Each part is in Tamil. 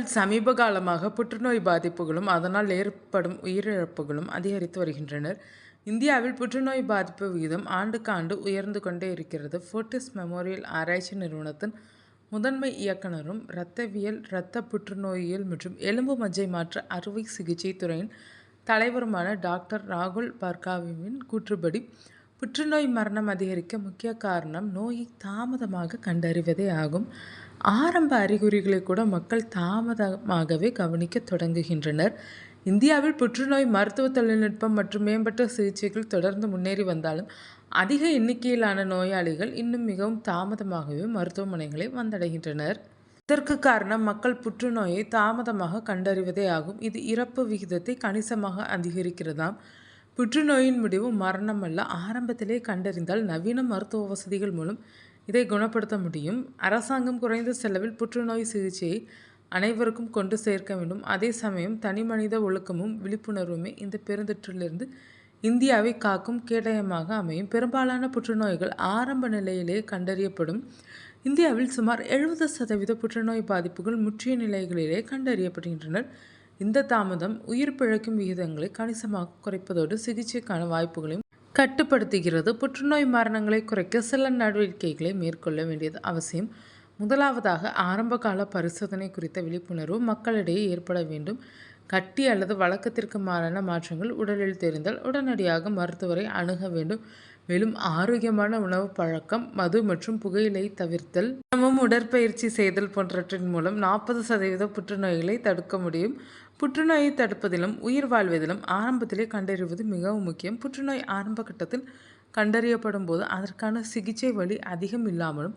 இந்தியாவில் சமீப காலமாக புற்றுநோய் பாதிப்புகளும் அதனால் ஏற்படும் உயிரிழப்புகளும் அதிகரித்து வருகின்றனர். இந்தியாவில் புற்றுநோய் பாதிப்பு விகிதம் ஆண்டுக்கு ஆண்டு உயர்ந்து கொண்டே இருக்கிறது. ஃபோர்டிஸ் மெமோரியல் ஆராய்ச்சி நிறுவனத்தின் முதன்மை இயக்குனரும் இரத்தவியல், இரத்த புற்றுநோயியல் மற்றும் எலும்பு மஜ்ஜை மாற்று அறுவை சிகிச்சை துறையின் தலைவருமான டாக்டர் ராகுல் பார்காவின் கூற்றுப்படி, புற்றுநோய் மரணம் அதிகரிக்க முக்கிய காரணம் நோயை தாமதமாக கண்டறிவதே ஆகும். ஆரம்ப அறிகுறிகளை கூட மக்கள் தாமதமாகவே கவனிக்க தொடங்குகின்றனர். இந்தியாவில் புற்றுநோய் மருத்துவ தொழில்நுட்பம் மற்றும் மேம்பட்ட சிகிச்சைகள் தொடர்ந்து முன்னேறி வந்தாலும், அதிக எண்ணிக்கையிலான நோயாளிகள் இன்னும் மிகவும் தாமதமாகவே மருத்துவமனைகளை வந்தடைகின்றனர். இதற்கு காரணம் மக்கள் புற்றுநோயை தாமதமாக கண்டறிவதே ஆகும். இது இறப்பு விகிதத்தை கணிசமாக அதிகரிக்கிறதாம். புற்றுநோயின் முடிவு மரணம் அல்ல. ஆரம்பத்திலே கண்டறிந்தால் நவீன மருத்துவ வசதிகள் மூலம் இதை குணப்படுத்த முடியும். அரசாங்கம் குறைந்த செலவில் புற்றுநோய் சிகிச்சையை அனைவருக்கும் கொண்டு சேர்க்க வேண்டும். அதே சமயம் தனிமனித ஒழுக்கமும் விழிப்புணர்வுமே இந்த பெருந்தொற்றிலிருந்து இந்தியாவை காக்கும் கேடயமாக அமையும். பெரும்பாலான புற்றுநோய்கள் ஆரம்ப நிலையிலேயே கண்டறியப்படும். இந்தியாவில் சுமார் 70% புற்றுநோய் பாதிப்புகள் முற்றிய நிலைகளிலே கண்டறியப்படுகின்றனர். இந்த தாமதம் உயிர் பிழைக்கும் விகிதங்களை கணிசமாக குறைப்பதோடு சிகிச்சைக்கான வாய்ப்புகளையும் கட்டுப்படுத்துகிறது. புற்றுநோய் மரணங்களை குறைக்க சில நடவடிக்கைகளை மேற்கொள்ள வேண்டியது அவசியம். முதலாவதாக, ஆரம்பகால பரிசோதனை குறித்த விழிப்புணர்வு மக்களிடையே ஏற்பட வேண்டும். கட்டி அல்லது வழக்கத்திற்கு மாறான மாற்றங்கள் உடலில் தெரிந்தால் உடனடியாக மருத்துவரை அணுக வேண்டும். மேலும் ஆரோக்கியமான உணவு பழக்கம், மது மற்றும் புகையிலை தவிர்த்தல், தினமும் உடற்பயிற்சி செய்தல் போன்றவற்றின் மூலம் 40% புற்றுநோய்களை தடுக்க முடியும். புற்றுநோயை தடுப்பதிலும் உயிர் வாழ்வதிலும் ஆரம்பத்திலே கண்டறிவது மிகவும் முக்கியம். புற்றுநோய் ஆரம்ப கட்டத்தில் கண்டறியப்படும் போது அதற்கான சிகிச்சை வலி அதிகம் இல்லாமலும்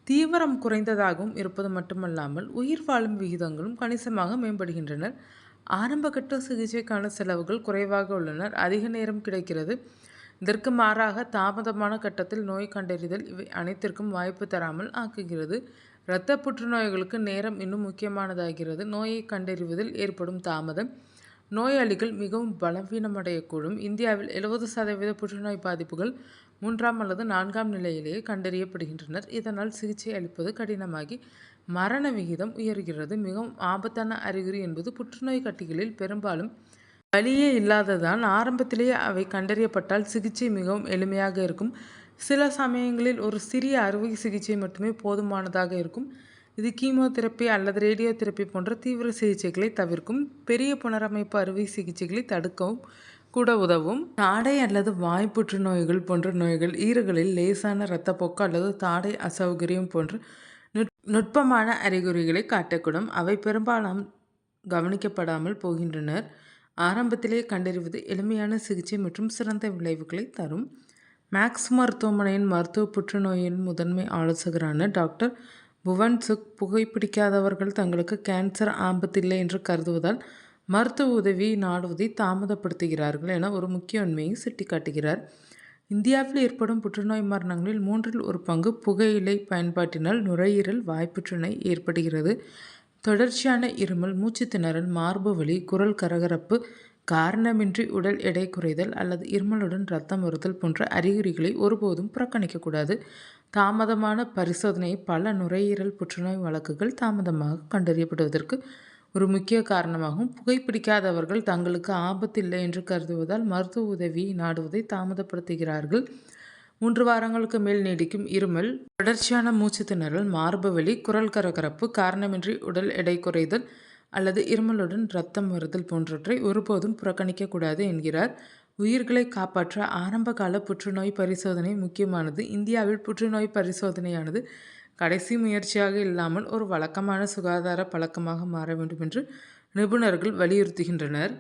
தீவிரம் குறைந்ததாகவும் இருப்பது மட்டுமல்லாமல் உயிர் வாழும் விகிதங்களும் கணிசமாக மேம்படுகின்றன. ஆரம்பகட்ட சிகிச்சைக்கான செலவுகள் குறைவாக உள்ளன, அதிக நேரம் கிடைக்கிறது. இதற்கு மாறாக தாமதமான கட்டத்தில் நோய் கண்டறிதல் இவை அனைத்திற்கும் வாய்ப்பு தராமல் ஆக்குகிறது. இரத்த புற்றுநோய்களுக்கு நேரம் இன்னும் முக்கியமானதாகிறது. நோயை கண்டறிவதில் ஏற்படும் தாமதம் நோயாளிகள் மிகவும் பலவீனமடையக்கூடும். இந்தியாவில் 70% புற்றுநோய் பாதிப்புகள் 3ஆம் அல்லது 4ஆம் நிலையிலேயே கண்டறியப்படுகின்றனர். இதனால் சிகிச்சை அளிப்பது கடினமாகி மரண விகிதம் உயர்கிறது. மிகவும் ஆபத்தான அறிகுறி என்பது புற்றுநோய் கட்டிகளில் பெரும்பாலும் வலியே இல்லாததான். ஆரம்பத்திலேயே அவை கண்டறியப்பட்டால் சிகிச்சை மிகவும் எளிமையாக இருக்கும். சில சமயங்களில் ஒரு சிறிய அறுவை சிகிச்சை மட்டுமே போதுமானதாக இருக்கும். இது கீமோதெரப்பி அல்லது ரேடியோ தெரப்பி போன்ற தீவிர சிகிச்சைகளை தவிர்க்கும். பெரிய புனரமைப்பு அறுவை சிகிச்சைகளை தடுக்கவும் கூட உதவும். தாடை அல்லது வாய் புற்றுநோய்கள் போன்ற நோய்கள் ஈறுகளில் லேசான இரத்தப்போக்கு அல்லது தாடை அசௌகரியம் போன்ற நுட்பமான அறிகுறிகளை காட்டக்கூடும். அவை பெரும்பாலும் கவனிக்கப்படாமல் போகின்றனர். ஆரம்பத்திலே கண்டறிவது எளிமையான சிகிச்சை மற்றும் சிறந்த விளைவுகளை தரும். மேக்ஸ் மருத்துவமனையின் மருத்துவ புற்றுநோயின் முதன்மை ஆலோசகரான டாக்டர் புவன் சுக், புகைப்பிடிக்காதவர்கள் தங்களுக்கு கேன்சர் ஆபத்தில்லை என்று கருதுவதால் மருத்துவ உதவி நாடுவதை தாமதப்படுத்துகிறார்கள் என ஒரு முக்கிய உண்மையை சுட்டிக்காட்டுகிறார். இந்தியாவில் ஏற்படும் புற்றுநோய் மரணங்களில் 1/3 பங்கு புகையிலை பயன்பாட்டினால் நுரையீரல் வாய் புற்றுநோய் ஏற்படுகிறது. தொடர்ச்சியான இருமல், மூச்சு திணறல், மார்பு வலி, குரல் கரகரப்பு, காரணமின்றி உடல் எடை குறைதல் அல்லது இருமலுடன் இரத்தம் வருதல் போன்ற அறிகுறிகளை ஒருபோதும் புறக்கணிக்கக்கூடாது. தாமதமான பரிசோதனை பல நுரையீரல் புற்றுநோய் வழக்குகள் தாமதமாக கண்டறியப்படுவதற்கு ஒரு முக்கிய காரணமாகும். புகைப்பிடிக்காதவர்கள் தங்களுக்கு ஆபத்தில்லை என்று கருதுவதால் மருத்துவ உதவியை நாடுவதை தாமதப்படுத்துகிறார்கள். 3 வாரங்களுக்கு மேல் நீடிக்கும் இருமல், தொடர்ச்சியான மூச்சு திணறல், மார்பு வலி, குரல் கரகரப்பு, காரணமின்றி உடல் எடை குறைதல் அல்லது இருமலுடன் இரத்தம் வருதல் போன்றவற்றை ஒருபோதும் புறக்கணிக்கக்கூடாது என்கிறார். உயிர்களை காப்பாற்ற ஆரம்பகால புற்றுநோய் பரிசோதனை முக்கியமானது. இந்தியாவில் புற்றுநோய் பரிசோதனையானது கடைசி முயற்சியாக இல்லாமல் ஒரு வழக்கமான சுகாதார பழக்கமாக மாற வேண்டும் என்று நிபுணர்கள் வலியுறுத்துகின்றனர்.